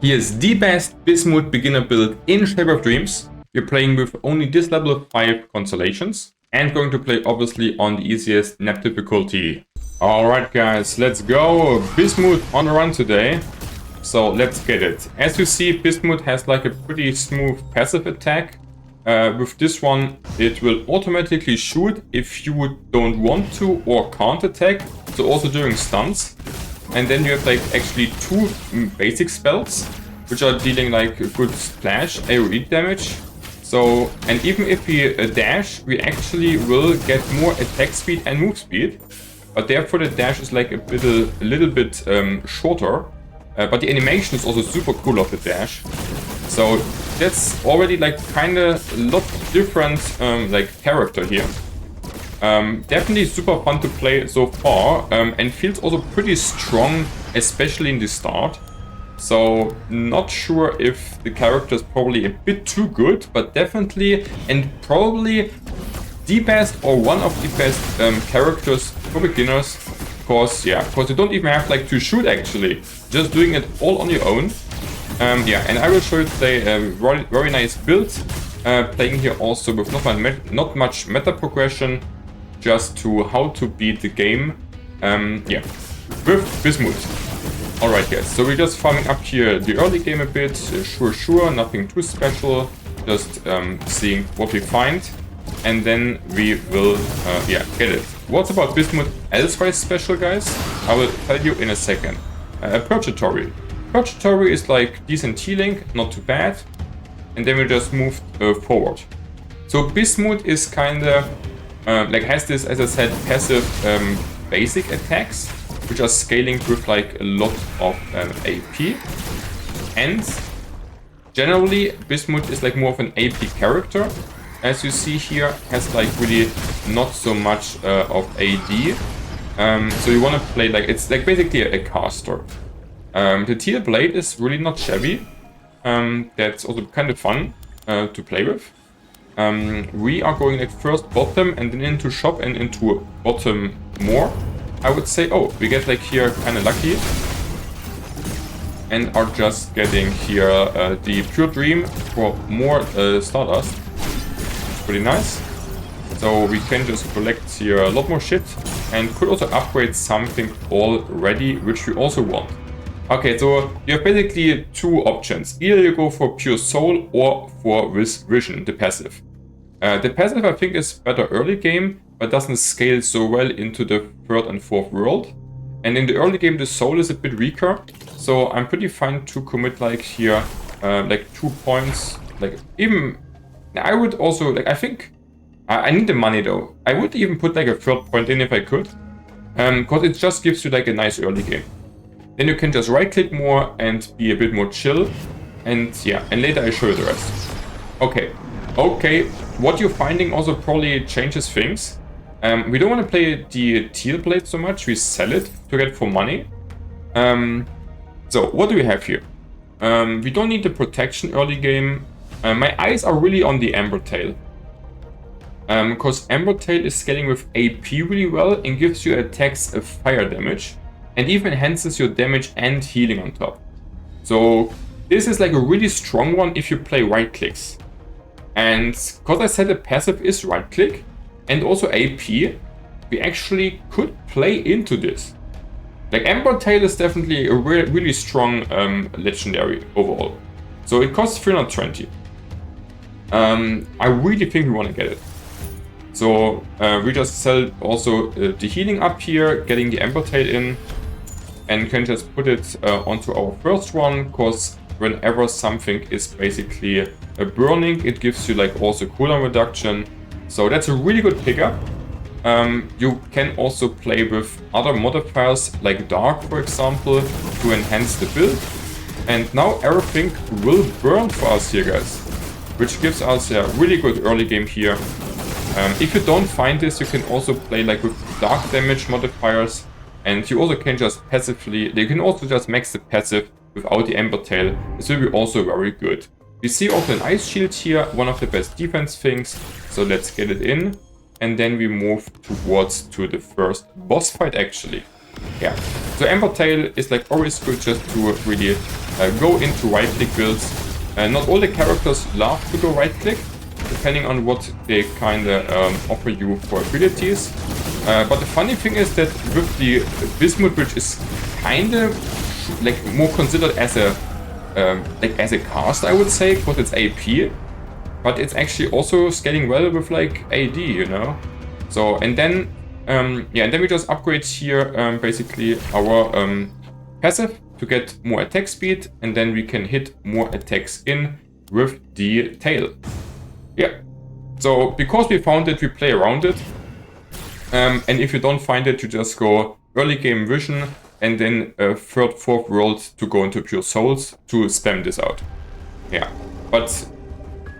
Here's the best BISMUTH beginner build in Shape of Dreams. We're playing with only this level of 5 constellations and going to play obviously on the easiest map difficulty. Alright guys, let's go! BISMUTH on a run today. So let's get it. As you see, BISMUTH has like a pretty smooth passive attack. With this one, it will automatically shoot if you don't want to or can't attack. So also during stunts. And then you have like actually two basic spells, which are dealing like a good splash AoE damage. So, and even if we dash, we actually will get more attack speed and move speed. But therefore the dash is like a little bit shorter. But the animation is also super cool of the dash. So that's already like kinda a lot different like character here. Definitely super fun to play so far, and feels also pretty strong, especially in the start. So not sure if the character is probably a bit too good, but definitely and probably the best or one of the best characters for beginners. Because you don't even have like to shoot actually, just doing it all on your own. And I will show you today a very nice build, playing here also with not much meta progression. Just to how to beat the game, with BISMUTH. Alright guys, so we're just farming up here the early game a bit, sure, nothing too special, just seeing what we find, and then we will, get it. What's about BISMUTH elsewise special, guys? I will tell you in a second. Purgatory. Purgatory is like decent healing, not too bad, and then we just move forward. So BISMUTH is kinda has this, as I said, passive basic attacks, which are scaling with like a lot of AP. And generally, BISMUTH is like more of an AP character. As you see here, has like really not so much of AD. So you want to play like, it's like basically a caster. The teal blade is really not shabby. That's also kind of fun to play with. We are going like first bottom and then into shop and into bottom more, I would say. Oh, we get like here kind of lucky and are just getting here the pure dream for more stardust. Pretty nice. So we can just collect here a lot more shit and could also upgrade something already, which we also want. Okay, so you have basically two options. Either you go for pure soul or for vision, the passive. The passive I think is better early game, but doesn't scale so well into the third and fourth world. And in the early game the soul is a bit weaker, so I'm pretty fine to commit like here like 2 points. Like even I would also like, I think I need the money though. I would even put like a third point in if I could, because it just gives you like a nice early game. Then you can just right click more and be a bit more chill, and and later I show you the rest. Okay, what you're finding also probably changes things. We don't want to play the teal blade so much, we sell it to get for money. So what do we have here? We don't need the protection early game. My eyes are really on the Amber Tail. Because Amber Tail is scaling with AP really well and gives you attacks of fire damage. And even enhances your damage and healing on top. So this is like a really strong one if you play right clicks. And because I said the passive is right click and also AP, we actually could play into this. Like Amber Tail is definitely a really strong legendary overall. So it costs 320. I really think we want to get it. So we just sell also the healing up here, getting the Amber Tail in. And can just put it onto our first one, because whenever something is basically burning, it gives you like also cooldown reduction. So that's a really good pickup. You can also play with other modifiers like Dark, for example, to enhance the build. And now everything will burn for us here, guys, which gives us a really good early game here. If you don't find this, you can also play like with dark damage modifiers. And you also can just passively, you can also just max the passive without the Amber Tail. This will be also very good. We see also an Ice Shield here, one of the best defense things. So let's get it in. And then we move towards to the first boss fight actually. Yeah, so Ember Tail is like always good just to really go into right click builds. Not all the characters love to go right click, depending on what they kind of offer you for abilities. But the funny thing is that with the BISMUTH, which is kind of like more considered as a cast, I would say, because it's AP, but it's actually also scaling well with like AD, you know. So and then yeah, and then we just upgrade here basically our passive to get more attack speed, and then we can hit more attacks in with the tail. Yeah. So because we found it, we play around it. And if you don't find it, you just go early game vision and then third, fourth world to go into pure souls to spam this out. Yeah, but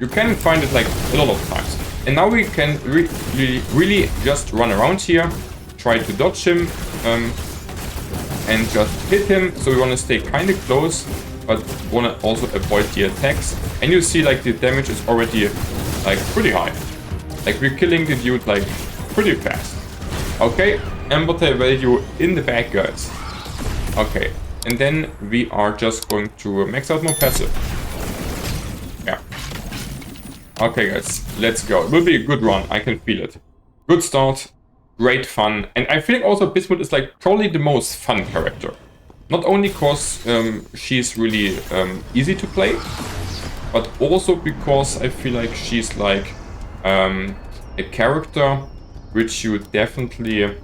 you can find it like a lot of times. And now we can really just run around here, try to dodge him and just hit him. So we want to stay kind of close, but want to also avoid the attacks. And you see like the damage is already like pretty high. Like we're killing the dude like pretty fast. Okay, Ember Tail value in the bag, guys. Okay, and then we are just going to max out more passive. Yeah. Okay, guys, let's go. It will be a good run. I can feel it. Good start, great fun, and I think also BISMUTH is like probably the most fun character. Not only because she's really easy to play, but also because I feel like she's like a character which you definitely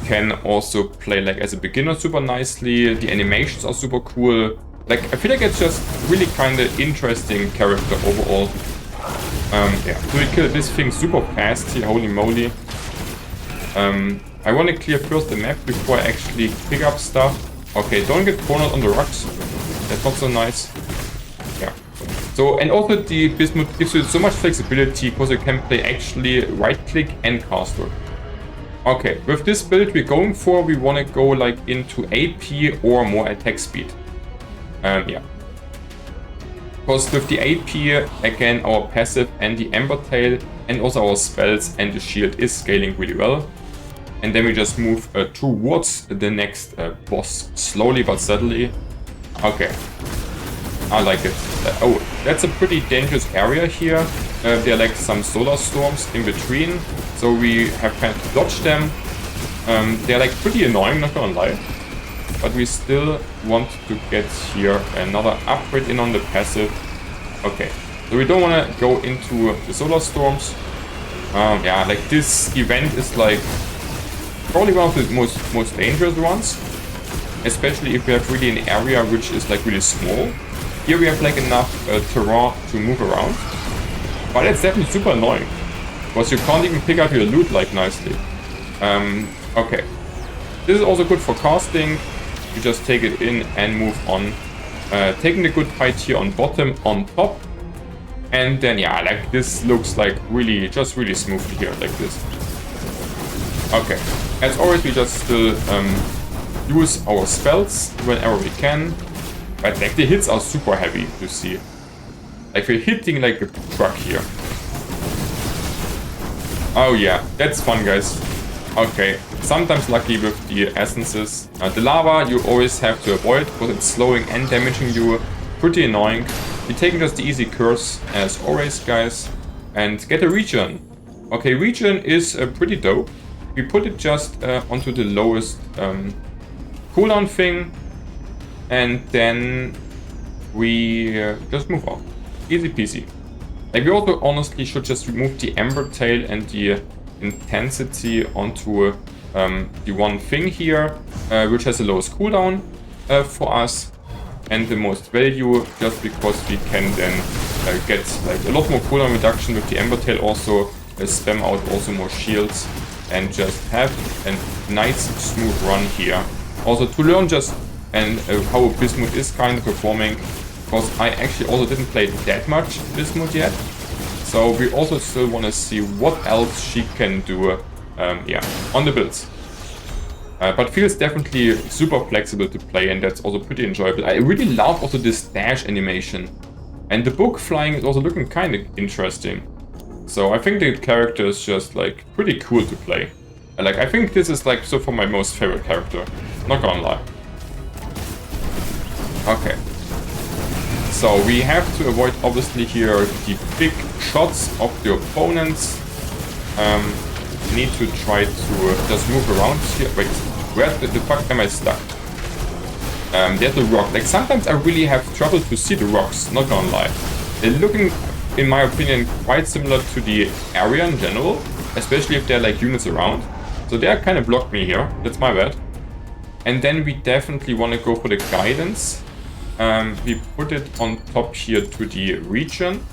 can also play like as a beginner super nicely. The animations are super cool. Like I feel like it's just really kind of interesting character overall. Yeah, so we kill this thing super fast here, holy moly. I want to clear first the map before I actually pick up stuff. Okay, don't get cornered on the rocks. That's not so nice. Yeah. So, and also the BISMUTH gives you so much flexibility because you can play actually right click and caster. Okay, with this build we're going for, we want to go like into AP or more attack speed. Yeah. Because with the AP, again, our passive and the Ember Tail and also our spells and the shield is scaling really well. And then we just move towards the next boss, slowly but steadily. Okay. I like it. Oh, that's a pretty dangerous area here. There are like some solar storms in between, so we have kind to dodge them. They're like pretty annoying, not gonna lie. But we still want to get here another upgrade in on the passive. Okay, so we don't want to go into the solar storms. Yeah, like this event is like probably one of the most dangerous ones, especially if we have really an area which is like really small. Here we have like enough terrain to move around, but it's definitely super annoying because you can't even pick up your loot like nicely. Okay, this is also good for casting. You just take it in and move on. Taking the good fight here on bottom, on top, and then yeah, like this looks like really smoothly here like this. Okay, as always we just still use our spells whenever we can. But like the hits are super heavy, you see. Like we're hitting like a truck here. Oh yeah, that's fun, guys. Okay, sometimes lucky with the essences. The lava you always have to avoid because it's slowing and damaging you. Pretty annoying. We're taking just the easy curse as always, guys. And get a regen. Okay, regen is pretty dope. We put it just onto the lowest cooldown thing. And then we just move on. Easy peasy. Like we also honestly should just remove the Ember Tail and the intensity onto the one thing here, which has the lowest cooldown for us and the most value, just because we can then get like a lot more cooldown reduction with the Ember Tail, also spam out also more shields and just have a nice smooth run here. Also to learn just and how BISMUTH is kind of performing, because I actually also didn't play that much BISMUTH yet. So we also still want to see what else she can do, yeah, on the builds. But feels definitely super flexible to play, and that's also pretty enjoyable. I really love also this dash animation. And the book flying is also looking kind of interesting. So I think the character is just like pretty cool to play. Like, I think this is like so far my most favorite character. Not gonna lie. Okay. So we have to avoid obviously here the big shots of the opponents. Need to try to just move around here. Wait, where the fuck am I stuck? There's the rock. Like, sometimes I really have trouble to see the rocks, not gonna lie. They're looking, in my opinion, quite similar to the area in general, especially if there are like units around. So they kind of blocked me here, that's my bad. And then we definitely want to go for the guidance. We put it on top here to the region.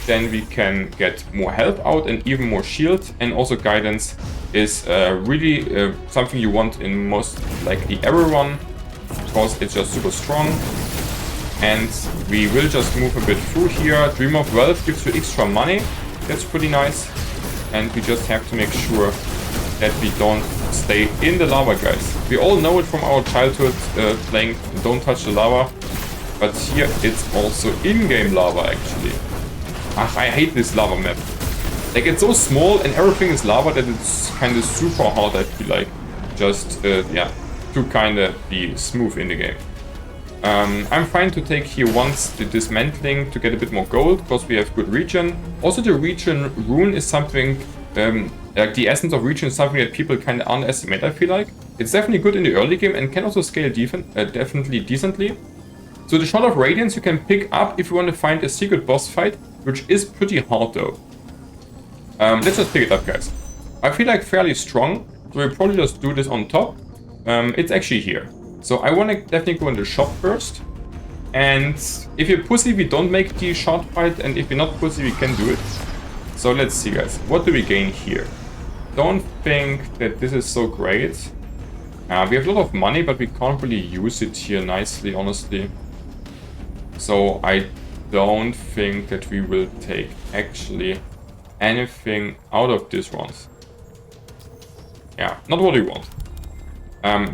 Then we can get more health out and even more shield. And also guidance is really something you want in most likely every run, because it's just super strong. And we will just move a bit through here. Dream of Wealth gives you extra money. That's pretty nice. And we just have to make sure that we don't stay in the lava, guys. We all know it from our childhood playing Don't Touch the Lava. But here it's also in-game lava, actually. Ach, I hate this lava map. Like, it's so small and everything is lava that it's kind of super hard, I feel like. Just, yeah, to kind of be smooth in the game. I'm fine to take here once the dismantling to get a bit more gold, because we have good regen. Also, the regen rune is something, like the essence of regen is something that people kind of underestimate, I feel like. It's definitely good in the early game and can also scale definitely decently. So the Shot of Radiance you can pick up if you want to find a secret boss fight, which is pretty hard though. Let's just pick it up, guys. I feel like fairly strong, so we'll probably just do this on top. It's actually here. So I want to definitely go in the shop first. And if you're pussy, we don't make the short fight, and if you're not pussy, we can do it. So let's see, guys. What do we gain here? Don't think that this is so great. We have a lot of money, but we can't really use it here nicely, honestly. So I don't think that we will take actually anything out of this one. Yeah, not what we want.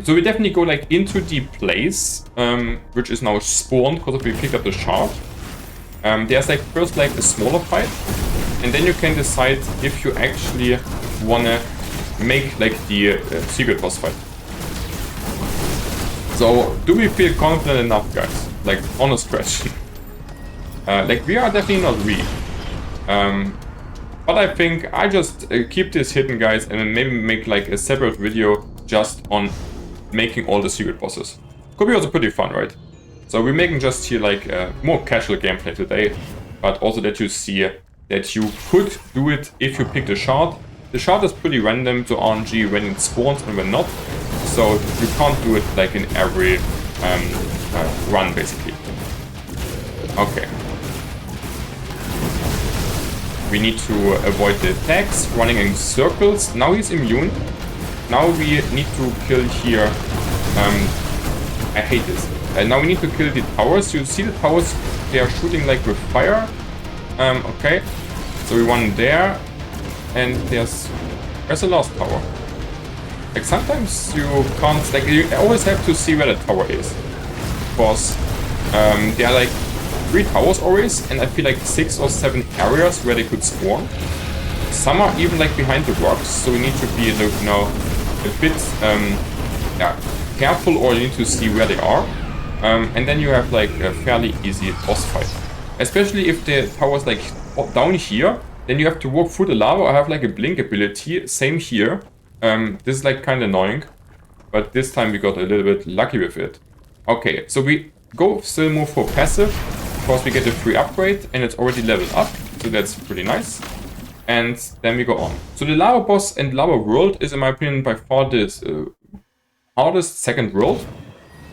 So we definitely go like into the place, which is now spawned because we picked up the shard. There's like first like a smaller fight, and then you can decide if you actually wanna make like the secret boss fight. So do we feel confident enough, guys? Like, honest question. Like, we are definitely not weak. But I think I just keep this hidden, guys, and then maybe make like a separate video just on making all the secret bosses. Could be also pretty fun, right? So we're making just here like more casual gameplay today, but also that you see that you could do it if you pick the shard. The shard is pretty random to RNG when it spawns and when not, so you can't do it like in every run, basically. Okay. We need to avoid the attacks, running in circles. Now he's immune. Now we need to kill here. I hate this. Now we need to kill the towers. You see the towers? They are shooting like with fire. Okay. So we want there. And where's the last tower? Like, sometimes you can't, like, you always have to see where the tower is. Because there are like 3 towers always, and I feel like 6 or 7 areas where they could spawn. Some are even like behind the rocks, so we need to be, you know, a bit yeah, careful, or you need to see where they are. And then you have like a fairly easy boss fight. Especially if the tower's like down here, then you have to walk through the lava or have like a blink ability. Same here. This is like kind of annoying, but this time we got a little bit lucky with it. Okay, so we still move for passive, because we get a free upgrade and it's already leveled up, so that's pretty nice. And then we go on. So the lava boss and lava world is, in my opinion, by far the hardest second world,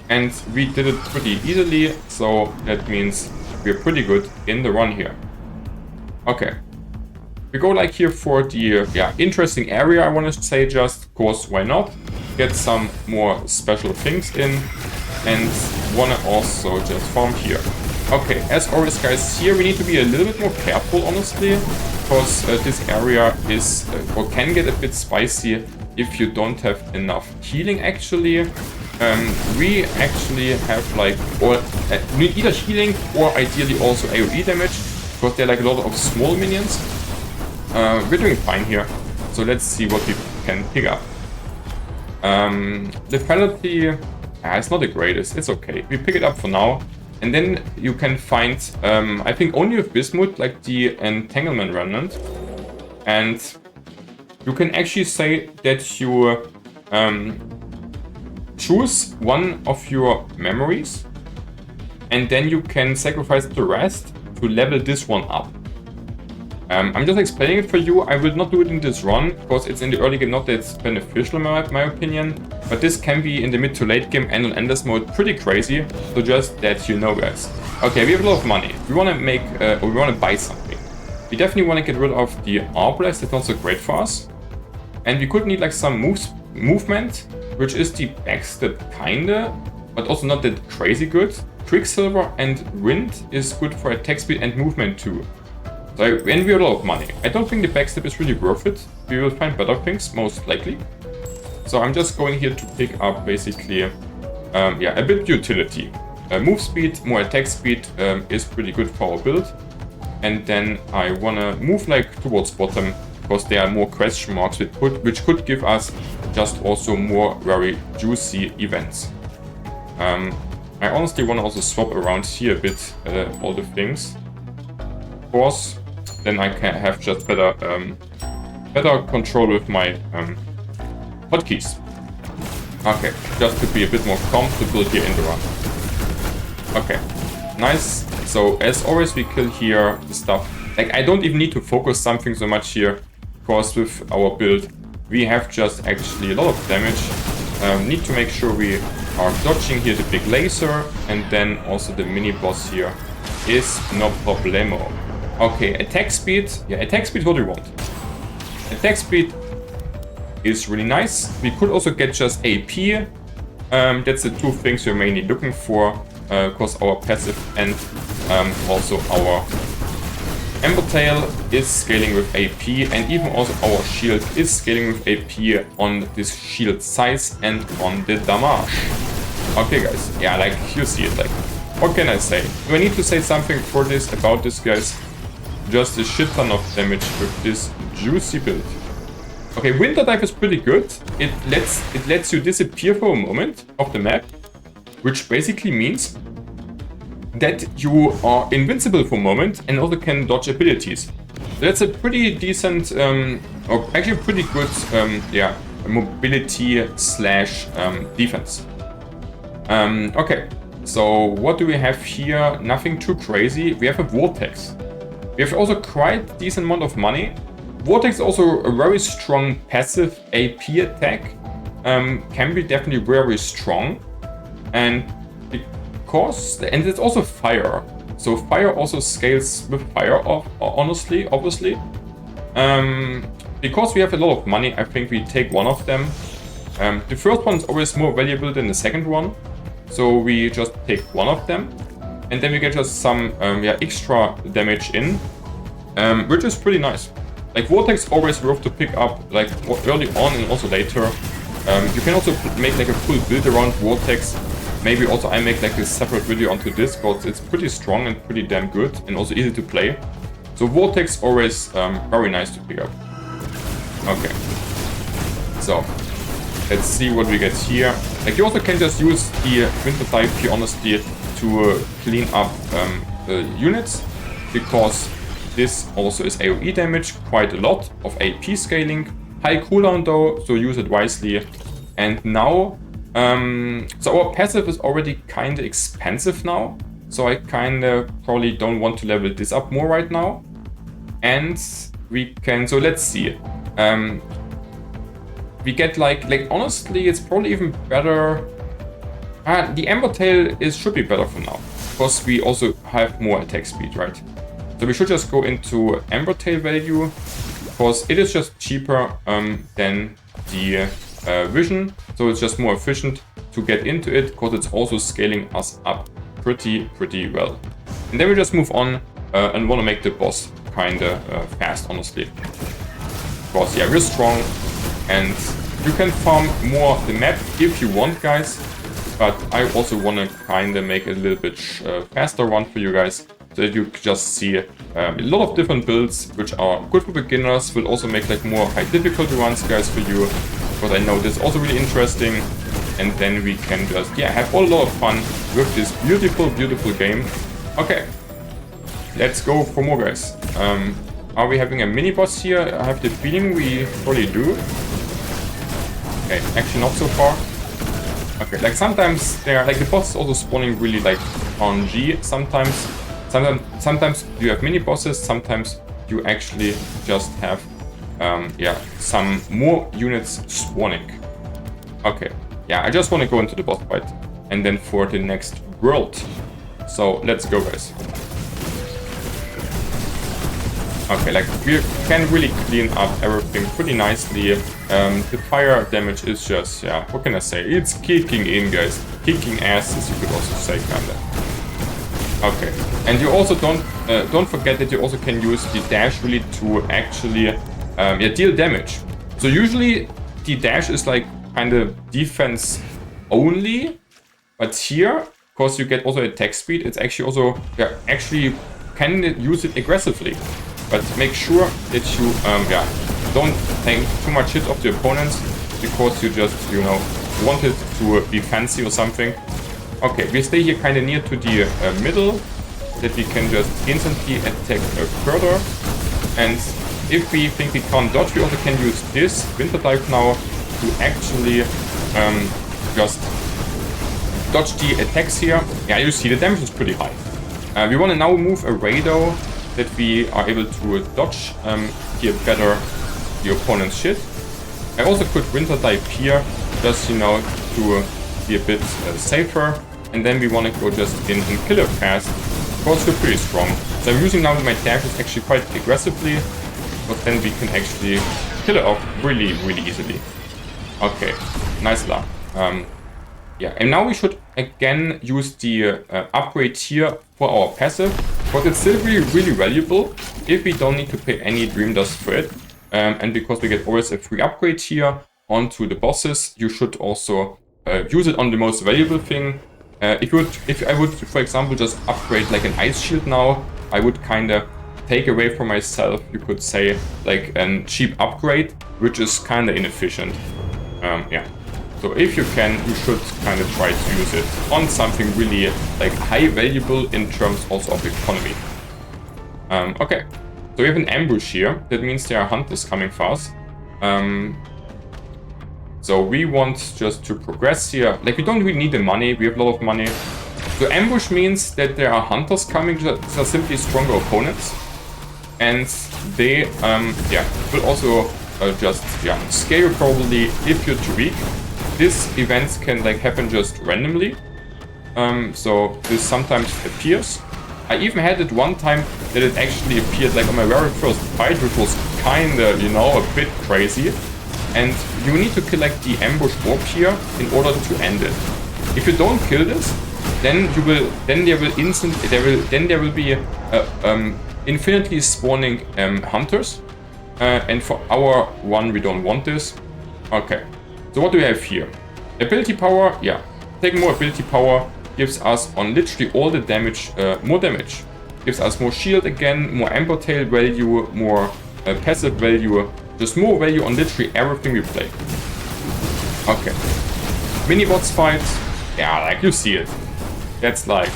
and we did it pretty easily, so that means we're pretty good in the run here. Okay. We go like here for the interesting area, I want to say, just of course, why not? Get some more special things in, and wanna also just farm here. Okay, as always, guys, here we need to be a little bit more careful, honestly, because this area is or can get a bit spicy if you don't have enough healing. Actually, we actually have like, or need either healing or ideally also AoE damage, because there are like a lot of small minions. We're doing fine here, so let's see what we can pick up. Lethality, it's not the greatest, it's okay. We pick it up for now. And then you can find, I think only with BISMUTH, like the Entanglement Remnant. And you can actually say that you choose one of your memories. And then you can sacrifice the rest to level this one up. I'm just explaining it for you. I will not do it in this run, because it's in the early game, not that it's beneficial in my opinion. But this can be in the mid to late game and on Endless mode pretty crazy. So just that you know, guys. Okay, we have a lot of money. We want to make, or we want to buy something. We definitely want to get rid of the Arblast. That's not so great for us. And we could need like some movement, which is the backstab kinda, but also not that crazy good. Quicksilver and Wind is good for attack speed and movement too. So and we have a lot of money. I don't think the backstab is really worth it. We will find better things, most likely. So I'm just going here to pick up basically, yeah, a bit utility. Move speed, more attack speed is pretty good for our build. And then I wanna move like towards bottom, because there are more question marks which could give us just also more very juicy events. I honestly want to also swap around here a bit all the things. Of course, then I can have just better control with my hotkeys. Okay, just to be a bit more comfortable here in the run. Okay, nice. So as always, we kill here the stuff. Like I don't even need to focus something so much here, because with our build, we have just actually a lot of damage. Need to make sure we are dodging here the big laser, and then also the mini boss here is no problemo. Okay, attack speed. Yeah, attack speed, what do we want? Attack speed is really nice. We could also get just AP. That's the two things we're mainly looking for, because our passive and also our Ember Tail is scaling with AP, and even also our shield is scaling with AP on this shield size and on the damage. Okay guys, yeah, like you see it, like, what can I say? Do I need to say something for this, about this, guys? Just a shit ton of damage with this juicy build. Okay, Winter Dive is pretty good. It lets you disappear for a moment of the map, which basically means that you are invincible for a moment and also can dodge abilities. That's a pretty decent, or actually pretty good, yeah, mobility slash defense. Okay, so what do we have here? Nothing too crazy. We have a Vortex. We have also quite decent amount of money. Vortex is also a very strong passive AP attack. Can be definitely very strong. And and it's also fire. So fire also scales with fire, honestly, obviously. Because we have a lot of money, I think we take one of them. The first one is always more valuable than the second one. So we just take one of them. And then we get just some yeah, extra damage in, which is pretty nice. Like Vortex always worth to pick up like early on and also later. You can also make like a full build around Vortex. Maybe also I make like a separate video onto this, because it's pretty strong and pretty damn good and also easy to play. So Vortex always very nice to pick up. Okay. So let's see what we get here. Like you also can just use the Winter Dive here honestly to clean up units, because this also is AoE damage, quite a lot of AP scaling. High cooldown though, so use it wisely. And now so our passive is already kind of expensive now, so I kind of probably don't want to level this up more right now. And we can, so let's see. We get like honestly, it's probably even better. The Ember Tail should be better for now, because we also have more attack speed, right? So we should just go into Ember Tail value, because it is just cheaper than the vision, so it's just more efficient to get into it, because it's also scaling us up pretty well. And then we just move on and want to make the boss kinda fast, honestly. Because yeah, we're strong, and you can farm more the map if you want, guys. But I also want to kinda make a little bit faster run for you guys, so that you just see a lot of different builds which are good for beginners. Will also make like more high difficulty runs, guys, for you. because I know this is also really interesting. And then we can just, yeah, have a lot of fun with this beautiful, beautiful game. Okay, let's go for more, guys. Are we having a mini-boss here? I have the feeling we probably do. Okay, actually not so far. Okay, like sometimes they are, like the boss is also spawning really like on G. Sometimes you have mini-bosses, sometimes you actually just have, yeah, some more units spawning. Okay. Yeah, I just want to go into the boss fight and then for the next world. So let's go, guys. Okay, like we can really clean up everything pretty nicely. The fire damage is just, yeah, what can I say? It's kicking in, guys. Kicking ass, as you could also say, kinda. Okay, and you also don't forget that you also can use the dash really to actually yeah, deal damage. So usually the dash is like kind of defense only, but here, because you get also attack speed, it's actually also, yeah, actually can use it aggressively. But make sure that you, yeah, don't take too much hit of the opponents, because you just, you know, want it to be fancy or something. Okay, we stay here kind of near to the middle, that we can just instantly attack further. And if we think we can't dodge, we also can use this Winter Dive now to actually just dodge the attacks here. Yeah, you see the damage is pretty high. We want to now move away though, that we are able to dodge here better the opponent's shit. I also could Winter Dive here, just, you know, to be a bit safer. And then we want to go just in and kill her fast, because we're pretty strong. So I'm using now my dashes actually quite aggressively, but then we can actually kill her off really, really easily. Okay, nice luck. Yeah, and now we should again use the upgrade here for our passive, but it's still really, really valuable if we don't need to pay any Dream Dust for it. And because we get always a free upgrade here onto the bosses, you should also use it on the most valuable thing. If I would, for example, just upgrade like an ice shield now, I would kind of take away from myself, you could say, like a cheap upgrade, which is kind of inefficient. Yeah. So if you can, you should kind of try to use it on something really like high valuable in terms also of economy. Okay. So we have an ambush here. That means there are hunters coming fast. So we want just to progress here. Like, we don't really need the money. We have a lot of money. So ambush means that there are hunters coming that are simply stronger opponents. And they, yeah, will also just, yeah, scare you probably if you're too weak. These events can, like, happen just randomly. So this sometimes appears. I even had it one time that it actually appeared, like, on my very first fight, which was kinda, you know, a bit crazy. And you need to kill like the ambush orb here in order to end it. If you don't kill this, then there will be infinitely spawning hunters. And for our one, we don't want this. Okay. So what do we have here? Ability power, yeah. Taking more ability power gives us on literally all the damage, more damage. Gives us more shield again, more amber tail value, more passive value. Just more value on literally everything we play. Okay. Mini-boss fight. Yeah, like you see it. That's like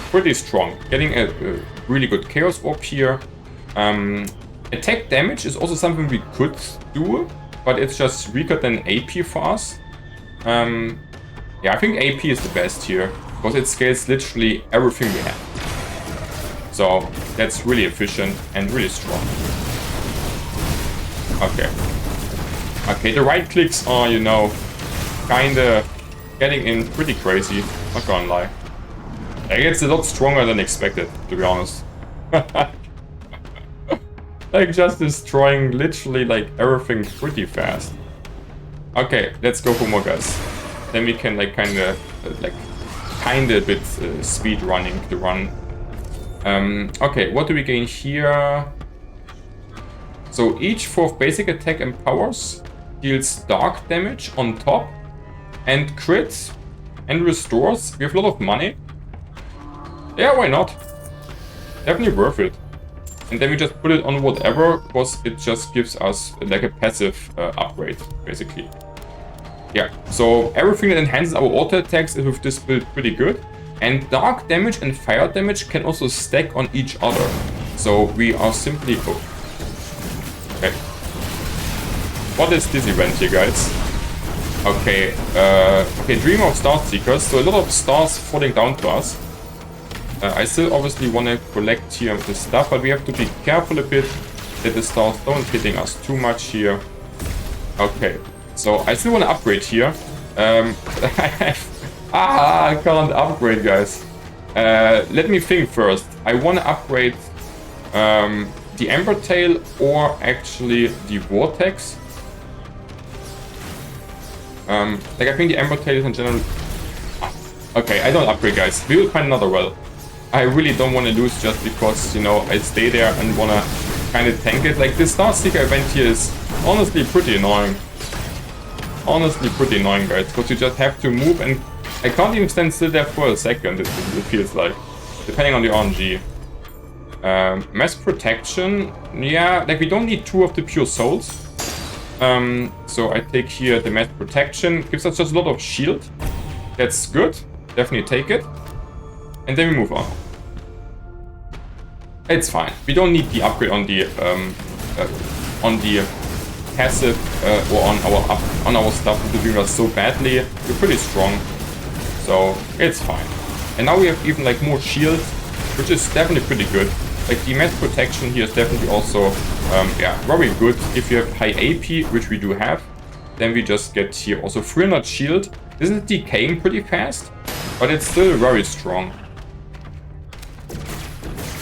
pretty strong. Getting a really good chaos orb here. Attack damage is also something we could do, but it's just weaker than AP for us. Yeah, I think AP is the best here, because it scales literally everything we have. So that's really efficient and really strong. Okay. Okay, the right clicks are, you know, kinda getting in pretty crazy. Not gonna lie. Like, it's a lot stronger than expected, to be honest. Like, just destroying literally, like, everything pretty fast. Okay, let's go for more, guys. Then we can, like, kinda a bit speed running the run. Okay, what do we gain here? So each fourth basic attack empowers, deals dark damage on top, and crits, and restores. We have a lot of money. Yeah, why not? Definitely worth it. And then we just put it on whatever, because it just gives us like a passive upgrade, basically. Yeah, so everything that enhances our auto attacks is with this build pretty good. And dark damage and fire damage can also stack on each other. So we are simply... Oh. Okay. What is this event here, guys? Okay, okay, Dream of Star Seekers. So a lot of stars falling down to us. I still obviously want to collect here the stuff, but we have to be careful a bit that the stars don't hitting us too much here. Okay, so I still want to upgrade here. I can't upgrade, guys. Let me think first. I want to upgrade the Ember Tail or actually the Vortex. Like I think the Ember Tail is in general... Okay, I don't upgrade, guys. We will find another well. I really don't want to lose just because, you know, I stay there and want to kind of tank it. Like, this Star Seeker event here is honestly pretty annoying. Honestly pretty annoying, guys, because you just have to move, and I can't even stand still there for a second, it feels like, depending on the RNG. Mass Protection, yeah, like we don't need 2 of the Pure Souls. So I take here the Mass Protection, gives us just a lot of shield. That's good, definitely take it. And then we move on. It's fine. We don't need the upgrade on the passive or on our stuff because we doing so badly. We're pretty strong, so it's fine. And now we have even like more shield, which is definitely pretty good. Like the mass protection here is definitely also yeah, very good. If you have high AP, which we do have, then we just get here also 300 shield. This is decaying pretty fast, but it's still very strong.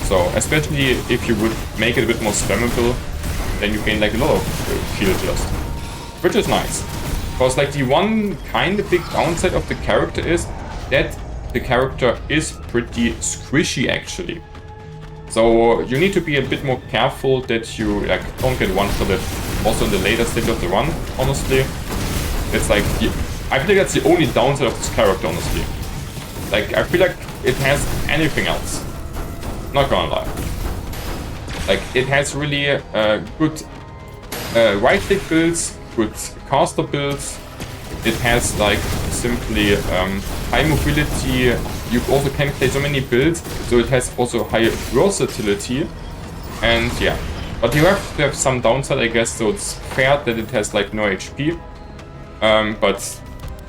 So, especially if you would make it a bit more spammable, then you gain like a lot of shield just. Which is nice. Because like the one kind of big downside of the character is that the character is pretty squishy actually. So you need to be a bit more careful that you like don't get one-shotted also in the later stage of the run, honestly. It's like, I feel like that's the only downside of this character, honestly. Like, I feel like it has anything else. Not gonna lie. Like, it has really good right-click builds, good caster builds. It has, like, simply high mobility. You also can play so many builds, so it has also high versatility. And yeah, but you have to have some downside, I guess, so it's fair that it has, like, no HP. But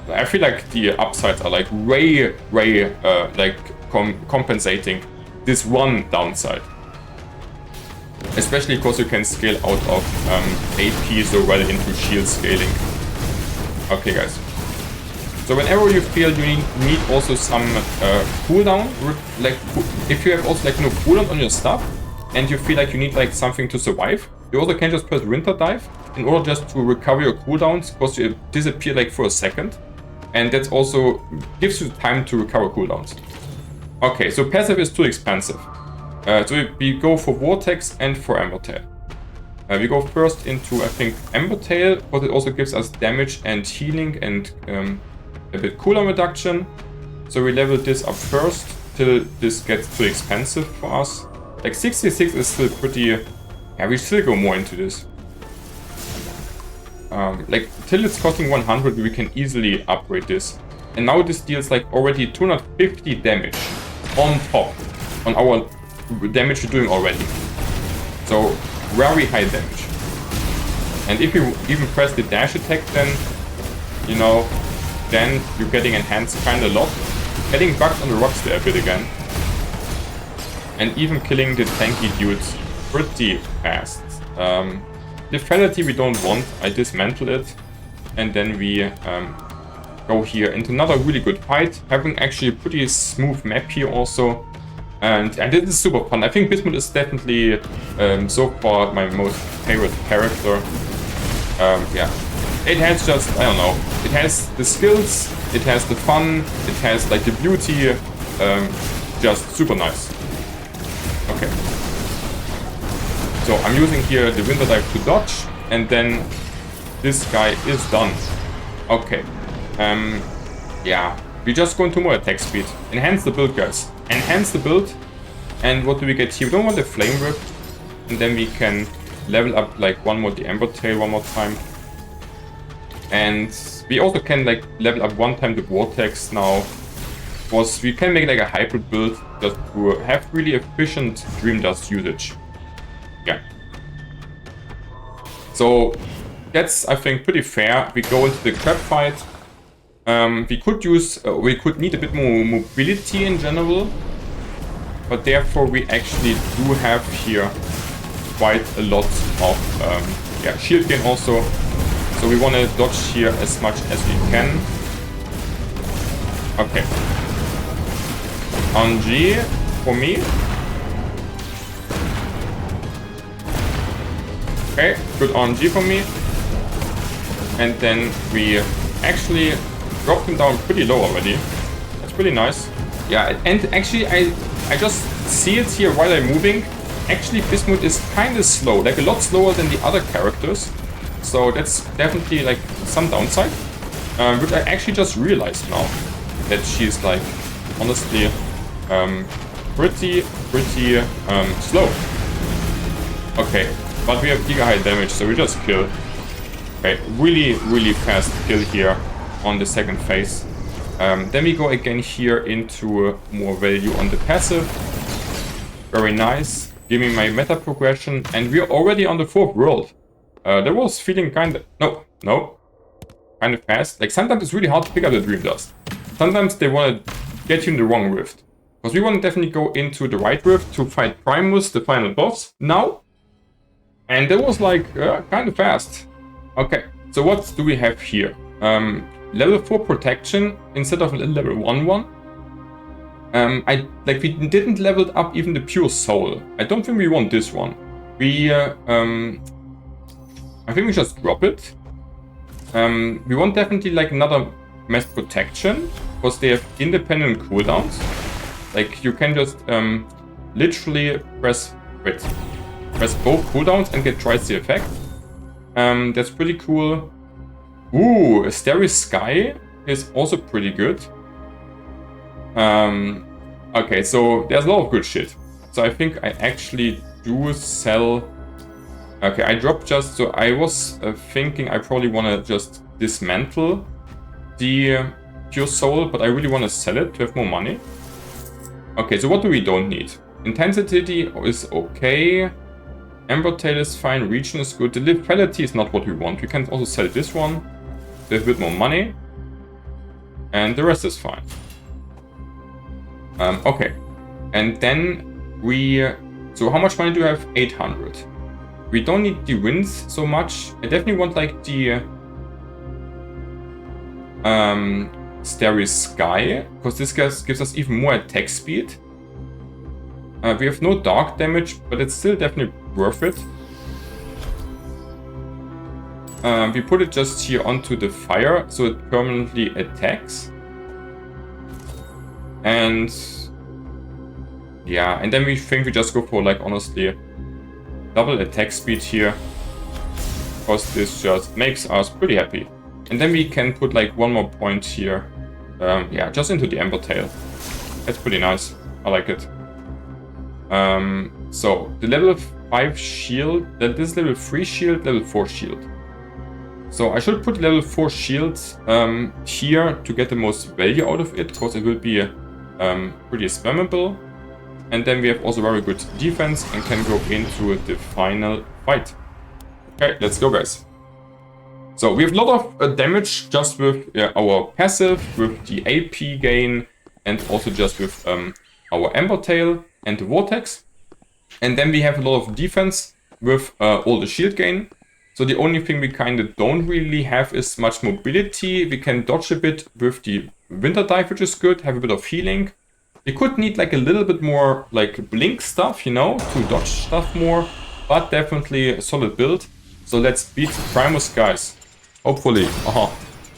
I feel like the upsides are, like, way, like, compensating this one downside. Especially because you can scale out of AP so well into shield scaling. Okay, guys. So whenever you feel you need also some cooldown, like if you have also like no cooldown on your stuff and you feel like you need like something to survive, you also can just press Winter Dive in order just to recover your cooldowns because you disappear like for a second, and that also gives you time to recover cooldowns. Okay, so passive is too expensive. So we go for Vortex and for Ember Tail. We go first into, I think, Ember Tail, but it also gives us damage and healing and a bit cooldown reduction. So we level this up first till this gets too expensive for us. Like 66 is still pretty... Yeah, we still go more into this. Like till it's costing 100, we can easily upgrade this. And now this deals like already 250 damage on top on our damage we're doing already. So very high damage. And if you even press the dash attack, then you know, then you're getting enhanced kind of a lot. Getting bugged on the rocks there a bit again. And even killing the tanky dudes pretty fast. Lethality we don't want, I dismantle it. And then we go here into another really good fight. Having actually a pretty smooth map here also. And this is super fun. I think BISMUTH is definitely so far my most favorite character. Yeah. It has just, I don't know, it has the skills, it has the fun, it has like the beauty, just super nice. Okay. So I'm using here the Winter Dive to dodge, and then this guy is done. Okay. Yeah, we just go into more attack speed. Enhance the build, guys. Enhance the build. And what do we get here? We don't want the Flame Whip. And then we can level up like one more the Ember Tail one more time. And we also can like level up one time the Vortex now. Because we can make like a hybrid build just to have really efficient Dream Dust usage. Yeah. So that's, I think, pretty fair. We go into the crab fight. We could need a bit more mobility in general. But therefore we actually do have here quite a lot of shield gain also. So we want to dodge here as much as we can. Okay. On G for me. Okay, good on G for me. And then we actually dropped him down pretty low already. That's pretty nice. Yeah, and actually I just see it here while I'm moving. Actually, BISMUTH is kind of slow, like a lot slower than the other characters. So that's definitely like some downside. Which I actually just realized now. That she's like, honestly, pretty slow. Okay, but we have giga high damage, so we just kill. Okay, really fast kill here on the second phase. Then we go again here into more value on the passive. Very nice. Give me my meta progression, and we're already on the 4th world. That was feeling kind of kind of fast. Like sometimes it's really hard to pick up the Dream Dust. Sometimes they want to get you in the wrong rift. Because we want to definitely go into the right rift to fight Primus, the final boss, now. And that was like kind of fast. Okay, so what do we have here? Level 4 protection instead of level 1. We didn't level up even the pure soul. I don't think we want this one. I think we just drop it. We want definitely like another mass protection, because they have independent cooldowns. Like you can just literally press both cooldowns and get twice the effect. That's pretty cool. Ooh, a Starry Sky is also pretty good. Okay, so there's a lot of good shit. So I think I actually do sell. Okay, I dropped just, so I was thinking I probably want to just dismantle the pure soul, but I really want to sell it to have more money. Okay, so what do we don't need? Intensity is okay. Ember Tail is fine, region is good. The lethality is not what we want. We can also sell this one to have a bit more money. And the rest is fine. Okay, and then so how much money do you have? 800. We don't need the wins so much. I definitely want like the Starry Sky, because this gives us even more attack speed. We have no dark damage, but it's still definitely worth it. We put it just here onto the fire, so it permanently attacks. And yeah, and then we think we just go for like honestly double attack speed here, because this just makes us pretty happy. And then we can put like one more point here, yeah, just into the Ember Tail. That's pretty nice. I like it. So the level 5 shield, this level 3 shield, level 4 shield. So I should put level 4 shields here to get the most value out of it, because it will be pretty spammable. And then we have also very good defense and can go into the final fight. Okay, let's go, guys. So we have a lot of damage just with our passive, with the AP gain, and also just with our Ember Tail and the Vortex. And then we have a lot of defense with all the shield gain. So the only thing we kind of don't really have is much mobility. We can dodge a bit with the Winter Dive, which is good, have a bit of healing. We could need like a little bit more like blink stuff, you know, to dodge stuff more, but definitely a solid build. So let's beat Primus, guys. Hopefully.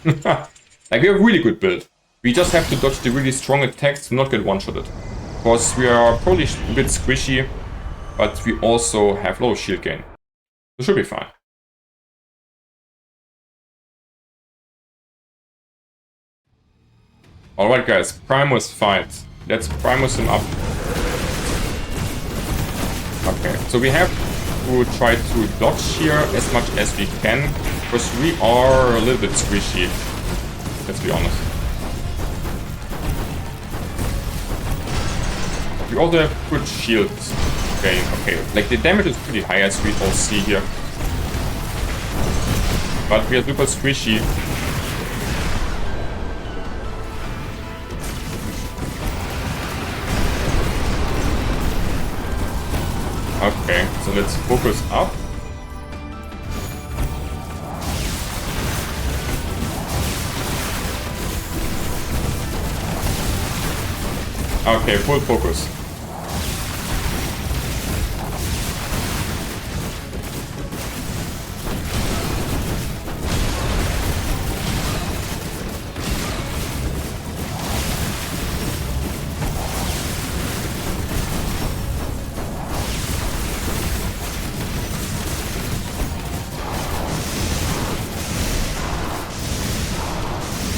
Like we have a really good build. We just have to dodge the really strong attacks to not get one-shotted. Because we are probably a bit squishy, but we also have low shield gain. It should be fine. Alright guys, Primus Fight. Let's Primus him up. Okay, so we have to try to dodge here as much as we can, because we are a little bit squishy, let's be honest. We also have good shields. Okay, like the damage is pretty high as we all see here. But we are super squishy. Okay, so let's focus up. Okay, full focus.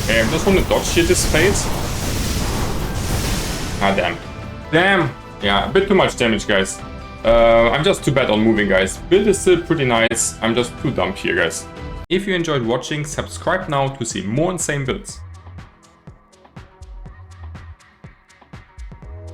Okay, I just want to dodge here this phase. Ah, damn. Damn! Yeah, a bit too much damage, guys. I'm just too bad on moving, guys. Build is still pretty nice. I'm just too dumb here, guys. If you enjoyed watching, subscribe now to see more insane builds.